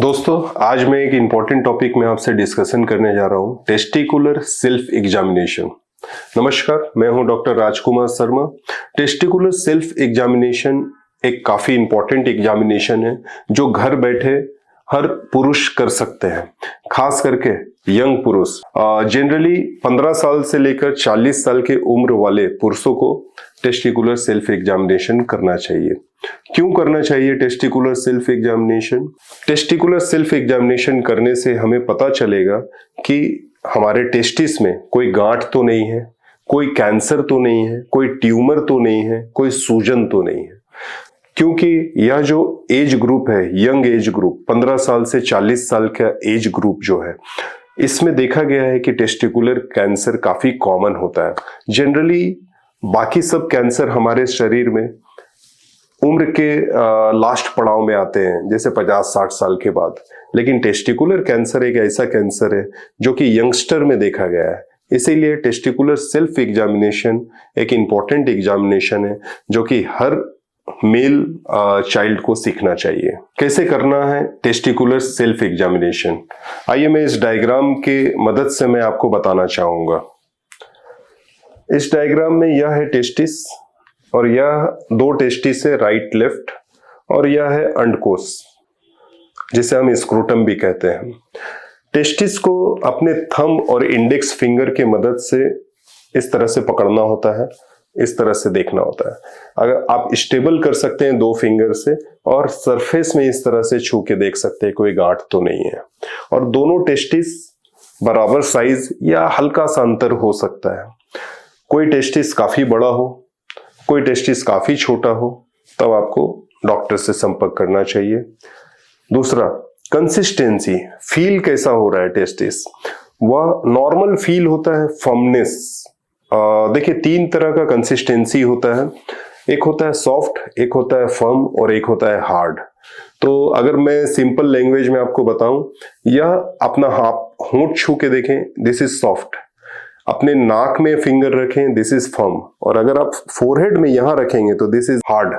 दोस्तों, आज मैं एक इम्पॉर्टेंट टॉपिक में आपसे डिस्कशन करने जा रहा हूं, टेस्टिकुलर सेल्फ एग्जामिनेशन। नमस्कार, मैं हूं doctor Rajkumar Sharma. Testicular self examination एक काफी इम्पॉर्टेंट एग्जामिनेशन है जो घर बैठे हर पुरुष कर सकते हैं, खास करके यंग पुरुष। जनरली 15 साल से लेकर 40 साल के उम्र वाले पुरुषों को टेस्टिकुलर सेल्फ एग्जामिनेशन करना चाहिए। क्यों करना चाहिए testicular self examination? Testicular self examination करने से हमें पता चलेगा कि हमारे टेस्टिस में कोई गांठ तो नहीं है, कोई कैंसर तो नहीं है, कोई ट्यूमर तो नहीं है, कोई सूजन तो नहीं है। क्योंकि यह जो एज ग्रुप है, यंग एज ग्रुप, 15 साल से 40 साल का एज ग्रुप जो है, इसमें देखा गया है कि टेस्टिकुलर कैंसर काफी कॉमन होता है। जनरली बाकी सब कैंसर हमारे शरीर में उम्र के लास्ट पड़ाव में आते हैं, जैसे 50-60 साल के बाद। लेकिन टेस्टिकुलर कैंसर एक ऐसा कैंसर है जो कि यंगस्टर में देखा गया है। इसीलिए टेस्टिकुलर सेल्फ एग्जामिनेशन एक इम्पॉर्टेंट एग्जामिनेशन है जो कि हर मेल चाइल्ड को सीखना चाहिए। कैसे करना है टेस्टिकुलर सेल्फ एग्जामिनेशन? आइए मैं इस डायग्राम के मदद से मैं आपको बताना चाहूंगा। इस डायग्राम में यह है टेस्टिस और यह दो टेस्टिस है, राइट लेफ्ट, और यह है अंडकोश जिसे हम स्क्रोटम भी कहते हैं। टेस्टिस को अपने थंब और इंडेक्स फिंगर के मदद से इस तरह से पकड़ना होता है, इस तरह से देखना होता है। अगर आप स्टेबल कर सकते हैं 2 फिंगर से और सरफेस में इस तरह से छू के देख सकते हैं कोई गांठ तो नहीं है। और दोनों टेस्टिस बराबर साइज या हल्का सा अंतर हो सकता है। कोई टेस्टिस काफी बड़ा हो, कोई टेस्टिस काफी छोटा हो, तब आपको डॉक्टर से संपर्क करना चाहिए। दूसरा, कंसिस्टेंसी, फील कैसा हो रहा है टेस्टिस? वह नॉर्मल फील होता है, फर्मनेस। देखिए 3 तरह का कंसिस्टेंसी होता है, एक होता है सॉफ्ट, एक होता है फर्म और एक होता है हार्ड। तो अगर मैं सिंपल लैंग्वेज में आपको बताऊं, यह अपना होंठ छू के देखें, दिस इज सॉफ्ट। अपने नाक में फिंगर रखें, दिस इज फर्म। और अगर आप फोरहेड में यहां रखेंगे तो दिस इज हार्ड।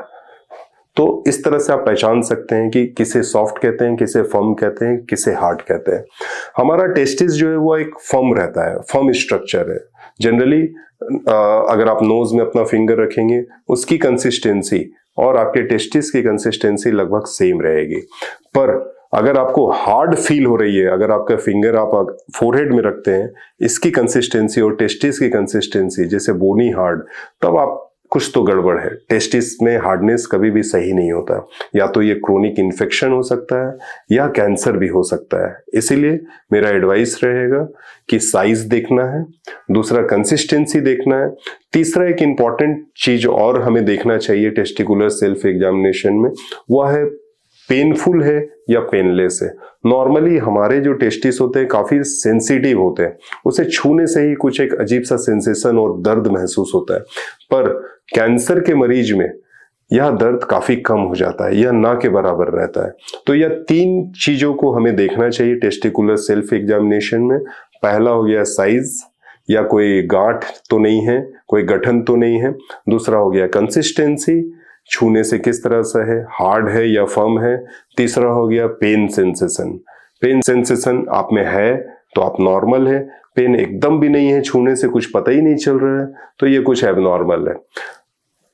तो इस तरह से आप पहचान सकते हैं कि किसे सॉफ्ट कहते हैं, किसे फर्म कहते हैं, किसे हार्ड कहते हैं। हमारा टेस्टिस जो है वो एक फर्म रहता है, फर्म स्ट्रक्चर है। जनरली अगर आप नोज में अपना फिंगर रखेंगे, उसकी कंसिस्टेंसी और आपके टेस्टिस की कंसिस्टेंसी लगभग सेम रहेगी। पर अगर आपको हार्ड फील हो रही है, अगर आपका फिंगर आप फोरहेड में रखते हैं, इसकी कंसिस्टेंसी और टेस्टिस की कंसिस्टेंसी जैसे बोनी हार्ड, तब आप कुछ तो गड़बड़ है। टेस्टिस में हार्डनेस कभी भी सही नहीं होता, या तो ये क्रोनिक इन्फेक्शन हो सकता है या कैंसर भी हो सकता है। इसीलिए मेरा एडवाइस रहेगा कि साइज देखना है, दूसरा कंसिस्टेंसी देखना है, तीसरा एक इंपॉर्टेंट चीज और हमें देखना चाहिए टेस्टिकुलर सेल्फ एग्जामिनेशन में, वह है पेनफुल है या पेनलेस है। नॉर्मली हमारे जो टेस्टिस होते हैं काफी सेंसिटिव होते हैं, उसे छूने से ही कुछ एक अजीब सा सेंसेशन और दर्द महसूस होता है। पर कैंसर के मरीज में यह दर्द काफी कम हो जाता है, यह ना के बराबर रहता है। तो यह 3 चीजों को हमें देखना चाहिए टेस्टिकुलर सेल्फ एग्जामिनेशन में। पहला हो गया साइज, या कोई गांठ तो नहीं है, कोई गठन तो नहीं है। दूसरा हो गया कंसिस्टेंसी, छूने से किस तरह से है, हार्ड है या फर्म है। तीसरा हो गया पेन सेंसेशन। पेन सेंसेशन आप में है तो आप नॉर्मल है, पेन एकदम भी नहीं है, छूने से कुछ पता ही नहीं चल रहा है, तो ये कुछ एबनॉर्मल है।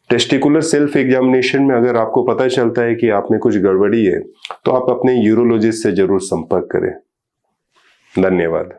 टेस्टिकुलर सेल्फ एग्जामिनेशन में अगर आपको पता चलता है कि आप में कुछ गड़बड़ी है, तो आप अपने यूरोलॉजिस्ट से जरूर संपर्क करें। धन्यवाद।